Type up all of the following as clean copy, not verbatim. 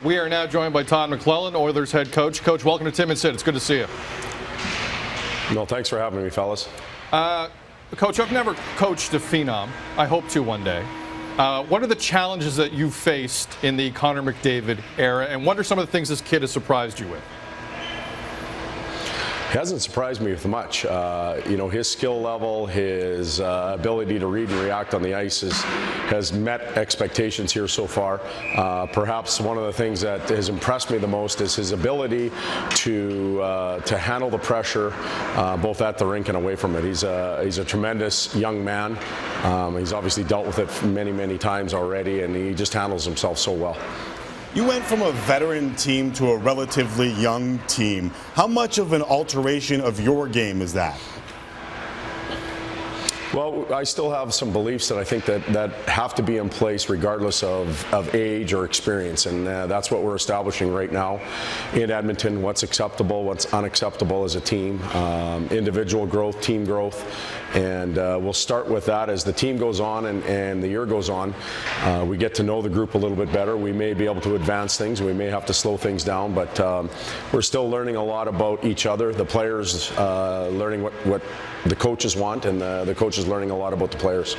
We are now joined by Todd McLellan, Oilers head coach. Coach, welcome to Tim and Sid. It's good to see you. No, thanks for having me, fellas. Coach, I've never coached a phenom. I hope to one day. What are the challenges that you faced in the Connor McDavid era, and what are some of the things this kid has surprised you with? He hasn't surprised me with much. His skill level, his ability to read and react on the ice has met expectations here so far. Perhaps one of the things that has impressed me the most is his ability to handle the pressure, both at the rink and away from it. He's a tremendous young man. He's obviously dealt with it many, many times already, and he just handles himself so well. You went from a veteran team to a relatively young team. How much of an alteration of your game is that? Well, I still have some beliefs that I think that have to be in place regardless of age or experience, and that's what we're establishing right now in Edmonton. What's acceptable, what's unacceptable as a team, individual growth, team growth, and we'll start with that as the team goes on and the year goes on. We get to know the group a little bit better. We may be able to advance things. We may have to slow things down, but we're still learning a lot about each other. The players learning what the coaches want, and the coaches learning a lot about the players.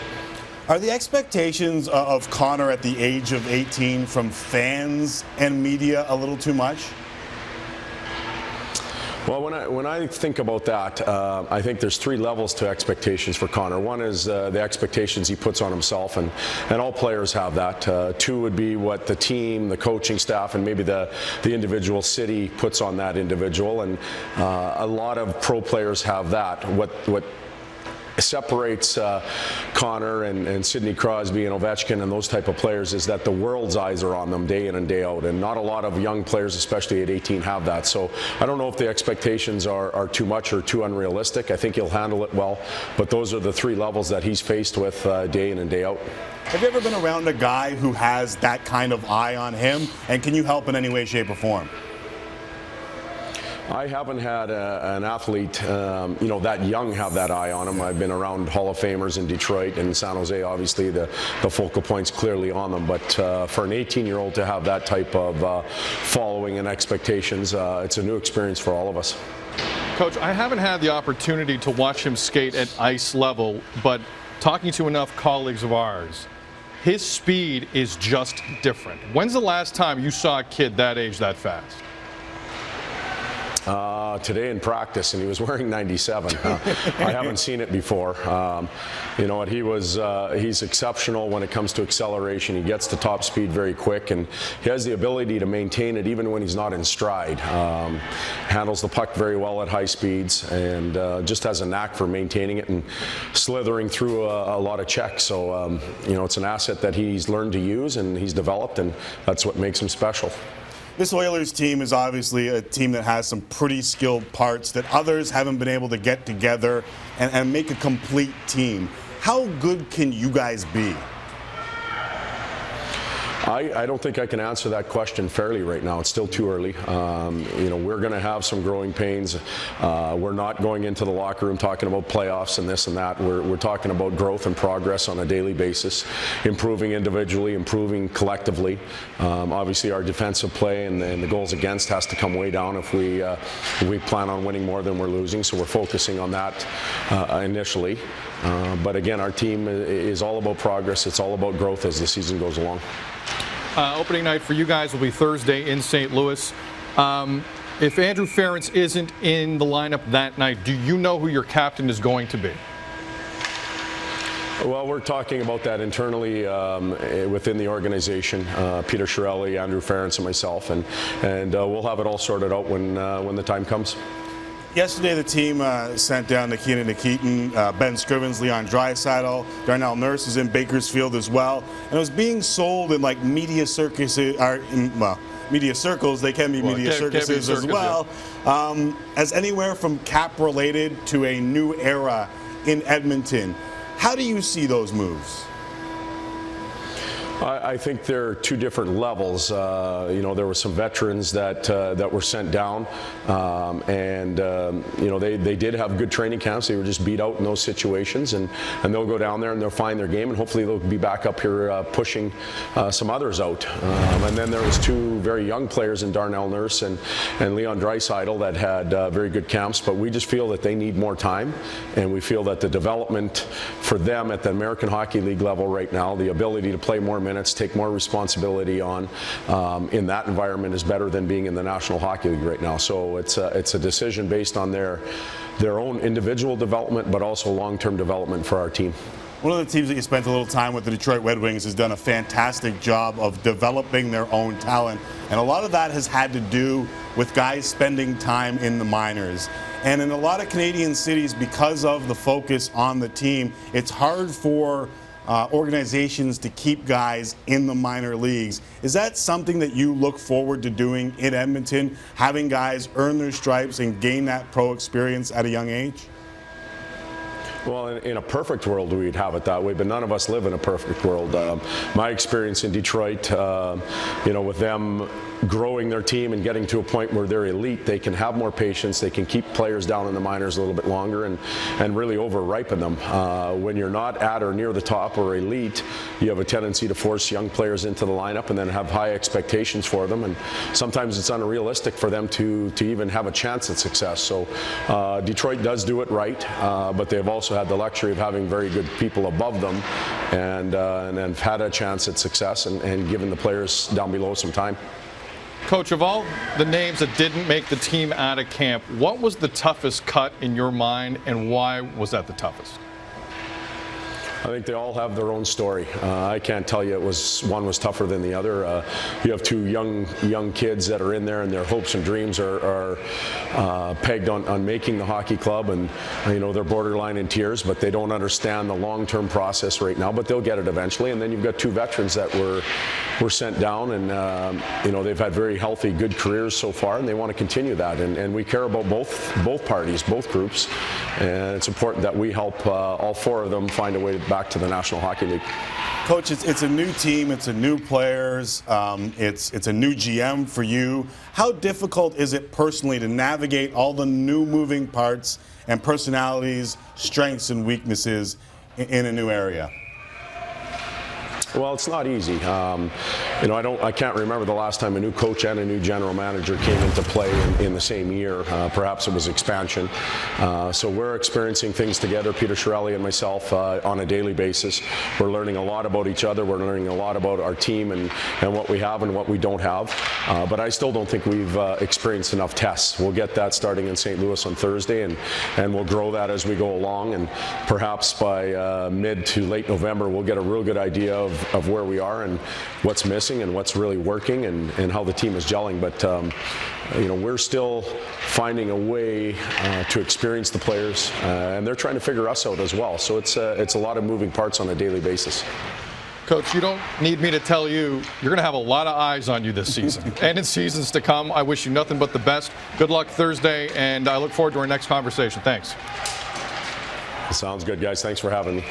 Are the expectations of Connor at the age of 18 from fans and media a little too much? Well, when I think about that, I think there's three levels to expectations for Connor. One is the expectations he puts on himself, and all players have that. Two would be what the team, the coaching staff, and maybe the individual city puts on that individual. And a lot of pro players have that. What separates Connor and Sidney Crosby and Ovechkin and those type of players is that the world's eyes are on them day in and day out, and not a lot of young players, especially at 18, have that. So I don't know if the expectations are too much or too unrealistic. I think he'll handle it well, but those are the three levels that he's faced with day in and day out. Have you ever been around a guy who has that kind of eye on him, and can you help in any way, shape, or form? I haven't had an athlete, that young have that eye on him. I've been around Hall of Famers in Detroit and San Jose. Obviously, the focal point's clearly on them. But for an 18-year-old to have that type of following and expectations, it's a new experience for all of us. Coach, I haven't had the opportunity to watch him skate at ice level, but talking to enough colleagues of ours, his speed is just different. When's the last time you saw a kid that age that fast? Today in practice, and he was wearing 97. I haven't seen it before. He's exceptional when it comes to acceleration. He gets to top speed very quick, and he has the ability to maintain it even when he's not in stride. Handles the puck very well at high speeds, and just has a knack for maintaining it and slithering through a lot of checks. So, it's an asset that he's learned to use and he's developed, and that's what makes him special. This Oilers team is obviously a team that has some pretty skilled parts that others haven't been able to get together and make a complete team. How good can you guys be? I don't think I can answer that question fairly right now. It's still too early. We're going to have some growing pains. We're not going into the locker room talking about playoffs and this and that. We're talking about growth and progress on a daily basis, improving individually, improving collectively. Obviously, our defensive play and the goals against has to come way down if we plan on winning more than we're losing. So we're focusing on that initially. But again, our team is all about progress. It's all about growth as the season goes along. Opening night for you guys will be Thursday in St. Louis. If Andrew Ference isn't in the lineup that night, do you know who your captain is going to be? Well, we're talking about that internally within the organization. Peter Chiarelli, Andrew Ference, and myself, and we'll have it all sorted out when the time comes. Yesterday, the team sent down Nikitin, Ben Scrivens, Leon Draisaitl, Darnell Nurse is in Bakersfield as well, and it was being sold in like media circuses, media circles. They can be media circuses as well, as anywhere from cap related to a new era in Edmonton. How do you see those moves? I think there are two different levels. There were some veterans that were sent down, and they did have good training camps. They were just beat out in those situations, and they'll go down there and they'll find their game, and hopefully they'll be back up here pushing some others out. And then there was two very young players in Darnell Nurse and Leon Draisaitl that had very good camps, but we just feel that they need more time, and we feel that the development for them at the American Hockey League level right now, the ability to play more minutes, take more responsibility on in that environment is better than being in the National Hockey League right now. So it's a decision based on their own individual development, but also long-term development for our team. One of the teams that you spent a little time with, the Detroit Red Wings, has done a fantastic job of developing their own talent. And a lot of that has had to do with guys spending time in the minors. And in a lot of Canadian cities, because of the focus on the team, it's hard for organizations to keep guys in the minor leagues. Is that something that you look forward to doing in Edmonton, having guys earn their stripes and gain that pro experience at a young age? Well, in a perfect world, we'd have it that way, but none of us live in a perfect world. My experience in Detroit, with them growing their team and getting to a point where they're elite, they can have more patience, they can keep players down in the minors a little bit longer and really over-ripen them. When you're not at or near the top or elite, you have a tendency to force young players into the lineup and then have high expectations for them, and sometimes it's unrealistic for them to even have a chance at success. So Detroit does do it right, but they've also had the luxury of having very good people above them and have had a chance at success and given the players down below some time. Coach, of all the names that didn't make the team out of camp, what was the toughest cut in your mind, and why was that the toughest? I think they all have their own story. I can't tell you one was tougher than the other. You have two young kids that are in there, and their hopes and dreams are pegged on making the hockey club, and they're borderline in tears, but they don't understand the long-term process right now. But they'll get it eventually. And then you've got two veterans that were sent down, and they've had very healthy, good careers so far, and they want to continue that. And we care about both parties, both groups, and it's important that we help all four of them find a way back to the National Hockey League. Coach, it's a new team, it's a new players, it's a new GM for you. How difficult is it personally to navigate all the new moving parts and personalities, strengths and weaknesses in a new area? Well, it's not easy. I can't remember the last time a new coach and a new general manager came into play in the same year. Perhaps it was expansion. So we're experiencing things together, Peter Chiarelli and myself, on a daily basis. We're learning a lot about each other. We're learning a lot about our team and what we have and what we don't have. But I still don't think we've experienced enough tests. We'll get that starting in St. Louis on Thursday, and we'll grow that as we go along. And perhaps by mid to late November, we'll get a real good idea of where we are and what's missing and what's really working and how the team is gelling. But we're still finding a way to experience the players, and they're trying to figure us out as well. So it's a lot of moving parts on a daily basis. Coach, you don't need me to tell you, you're going to have a lot of eyes on you this season and in seasons to come. I wish you nothing but the best. Good luck Thursday, and I look forward to our next conversation. Thanks. Sounds good, guys. Thanks for having me.